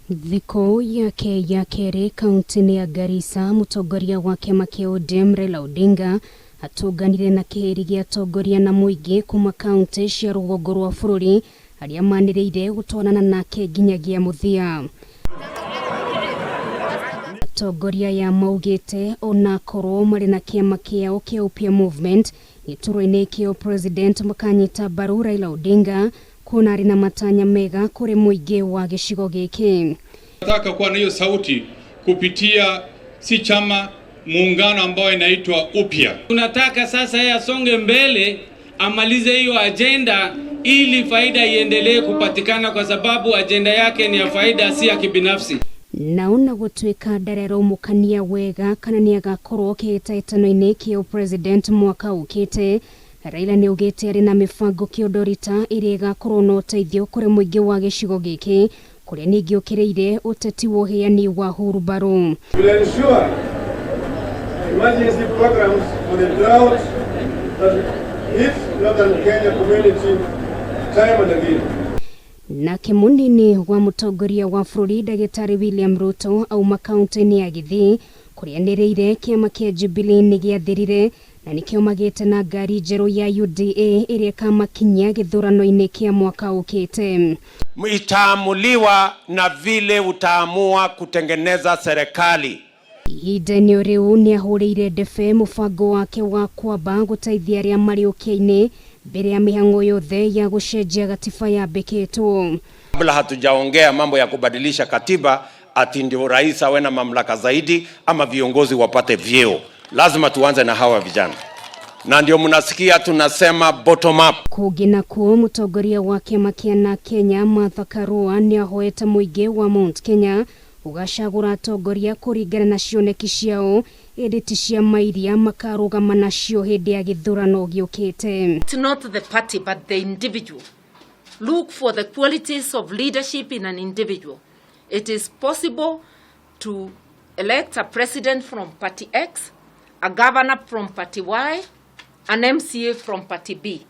Thikũ yake ya kerĩ kaunti-inĩ ya Garissa, mutongoria wa kĩama kĩa ODM Raila Odinga atũnganire na kĩhĩri gĩa atongoria na mũingĩ kuma kaunti cia rugongo rwa bururi arĩa manĩrĩire gũtwarana nake nginyagia mũthia. Atongoria ya maugĩte onakorwo marĩ na kĩama kĩao kĩa UPA movement giturwa-ini kĩa upresident makanyita mbaru Raila Odinga kuna arĩ na matanya mega kũrĩ mũingĩ wa gĩcigo gĩkĩ. Nataka kuwa na hiyo sauti kupitia si chama, muungano ambao inaitwa upya. Tunataka sasa yeye asonge mbele, amalize hiyo agenda ili faida iendelee kupatikana, kwa sababu agenda yake ni ya faida, si ya kibinafsi. Naona gũtuĩka ndareromũkania wega kana nĩ agakorwo kĩhĩtahĩtano-inĩ kĩa upresident mwaka ukite. Raila nĩ augĩte arĩ na mĩbango kĩondorita ĩrĩa ĩgakorwo na ũteithio kũrĩ mũingĩ wa gĩcigo gĩkĩ, kũrĩa ningĩ ũkĩrĩire ũteti wa ũheani wa hurumbarũ. Will ensure emergency programs for the drought that hit northern Kenya community time and again. Nake munini wa mutongoria wa bũrũri Ndagĩtarĩ William Ruto auma kaunti-inĩ ya Kisii kũrĩa anĩrĩire kĩama kĩa Jubilee nĩ gĩathirire na nĩkĩo magĩte na ngari njerũ ya UDA ĩrĩa ĩkamakinyia githurano-ini kĩa mwaka ukite. Itaamuliwa na vile utaamua kutengeneza serikali. Ihinda-inĩ rĩu nĩ ahũrĩire ndebe mũbango wake wa kwamba gũteithia arĩa marĩ ũkĩa-inĩ mbere ya mĩhang'o yothe ya gũcenjia gatiba yambĩkĩtwo. Kabla hatujaongea mambo ya kubadilisha katiba ati ndio rais awe na mamlaka zaidi ama viongozi wapate vyeo, lazima tuanze na hawa vijana, na ndio mnasikia tunasema bottom up. Kũngĩ kuo mutongoria wa kĩama kĩa nake Martha Karua nĩ ahoete mũingĩ wa Mount Kenya ũgacagũra atongoria kũringana na cioneki ciao ĩndĩ ti ciama iria makarũgama nacio hĩndĩ ya gĩthurano gĩũkĩte. It's not the party but the individual. Look for the qualities of leadership in an individual. It is possible to elect a president from party X, a governor from party Y, an MCA from party B.